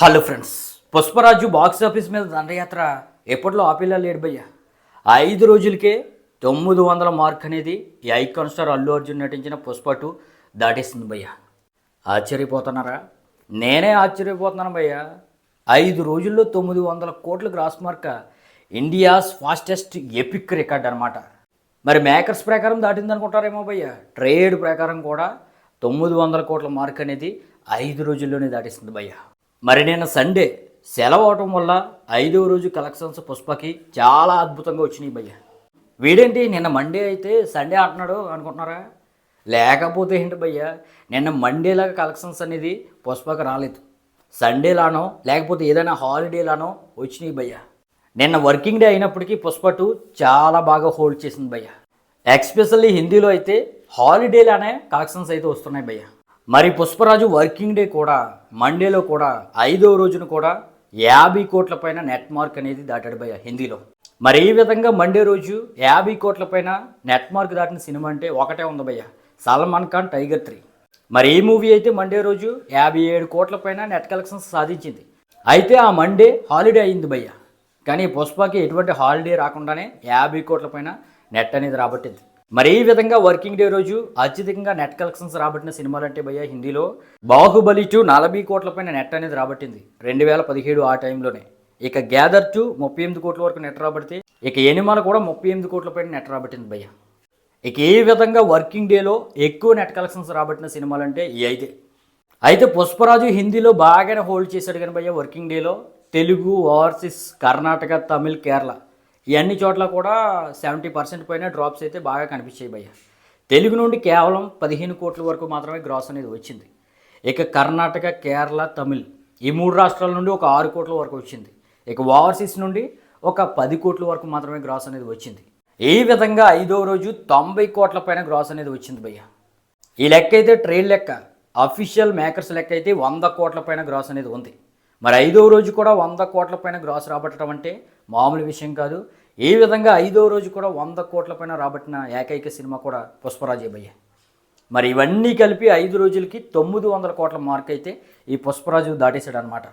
Hello friends, Pushparaju box office మీద దండయాత్ర ఎప్పట్లో ఆపిల్లా లేడు భయ్య. 5 రోజులకే 900 మార్క్ అనేది ఈ ఐకాన్ స్టార్ అల్లు అర్జున్ నటించిన పుష్ప 2 దాటేస్తుంది భయ్య. ఆశ్చర్యపోతున్నారా? నేనే ఆశ్చర్యపోతున్నాను భయ్య. 5 రోజుల్లో 900 కోట్ల gross mark India's fastest epic record అనమాట. మరి మేకర్స్ ప్రకారం దాటింది అనుకుంటారేమో భయ్య. ట్రేడ్ ప్రకారం కూడా 900 కోట్ల మార్క్ అనేది 5 రోజుల్లోనే దాటిస్తుంది భయ్య. మరి నిన్న సండే సెలవు అవటం వల్ల 5వ రోజు కలెక్షన్స్ పుష్పకి చాలా అద్భుతంగా వచ్చినాయి భయ్య. వీడేంటి నిన్న మండే అయితే సండే అంటున్నాడు అనుకుంటున్నారా? లేకపోతే ఏంటి భయ్య, నిన్న మండేలాగా కలెక్షన్స్ అనేది పుష్పకి రాలేదు. సండేలానో లేకపోతే ఏదైనా హాలిడేలానో వచ్చినాయి భయ్య. నిన్న వర్కింగ్ డే అయినప్పటికీ పుష్ప 2 చాలా బాగా హోల్డ్ చేసింది భయ్య. ఎక్స్పెషల్లీ హిందీలో అయితే హాలిడేలానే కలెక్షన్స్ అయితే వస్తున్నాయి భయ్య. మరి పుష్పరాజు వర్కింగ్ డే కూడా మండేలో కూడా 5వ రోజున కూడా 50 కోట్ల పైన నెట్ మార్క్ అనేది దాటాడు భయ్య హిందీలో. మరి ఈ విధంగా మండే రోజు 50 కోట్ల పైన నెట్ మార్క్ దాటిన సినిమా అంటే ఒకటే ఉంది భయ్య, సల్మాన్ ఖాన్ టైగర్ 3. మరి ఈ మూవీ అయితే మండే రోజు 57 కోట్ల పైన నెట్ కలెక్షన్స్ సాధించింది. అయితే ఆ మండే హాలిడే అయింది భయ్య. కానీ పుష్పకి ఎటువంటి హాలిడే రాకుండానే 50 కోట్ల పైన నెట్ అనేది రాబట్టింది. మరి ఈ విధంగా వర్కింగ్ డే రోజు అత్యధికంగా నెట్ కలెక్షన్స్ రాబట్టిన సినిమాలు అంటే భయ్య హిందీలో బాహుబలి 2 40 కోట్ల పైన నెట్ అనేది రాబట్టింది 2017 ఆ టైంలోనే. ఇక గ్యాదర్ 2 38 కోట్ల వరకు నెట్ రాబడితే ఇక ఎనిమల కూడా 38 కోట్ల పైన నెట్ రాబట్టింది భయ్య. ఇక ఏ విధంగా వర్కింగ్ డేలో ఎక్కువ నెట్ కలెక్షన్స్ రాబట్టిన సినిమాలు అంటే ఈ అయితే పుష్పరాజు హిందీలో బాగానే హోల్డ్ చేశాడు కానీ భయ్య వర్కింగ్ డేలో తెలుగు, ఓవర్సీస్, కర్ణాటక, తమిళ్, కేరళ ఈ అన్ని చోట్ల కూడా 70% పైన డ్రాప్స్ అయితే బాగా కనిపించాయి భయ్య. తెలుగు నుండి కేవలం 15 కోట్ల వరకు మాత్రమే గ్రాస్ అనేది వచ్చింది. ఇక కర్ణాటక, కేరళ, తమిళ్ ఈ 3 రాష్ట్రాల నుండి ఒక 6 కోట్ల వరకు వచ్చింది. ఇక ఓవర్సీస్ నుండి ఒక 10 కోట్ల వరకు మాత్రమే గ్రాస్ అనేది వచ్చింది. ఈ విధంగా 5వ రోజు 90 కోట్ల పైన గ్రాస్ అనేది వచ్చింది భయ్య. ఈ లెక్క అయితే ట్రేడ్ లెక్క, అఫీషియల్ మేకర్స్ లెక్క అయితే 100 కోట్ల పైన గ్రాస్ అనేది ఉంది. మరి 5వ రోజు కూడా 100 కోట్ల పైన గ్రాస్ రాబట్టడం అంటే మామూలు విషయం కాదు. ఈ విధంగా 5వ రోజు కూడా 100 కోట్ల పైన రాబట్టిన ఏకైక సినిమా కూడా పుష్పరాజే భయ్య. మరి ఇవన్నీ కలిపి 5 రోజులకి 900 కోట్ల మార్క్ అయితే ఈ పుష్పరాజు దాటేశాడు అనమాట.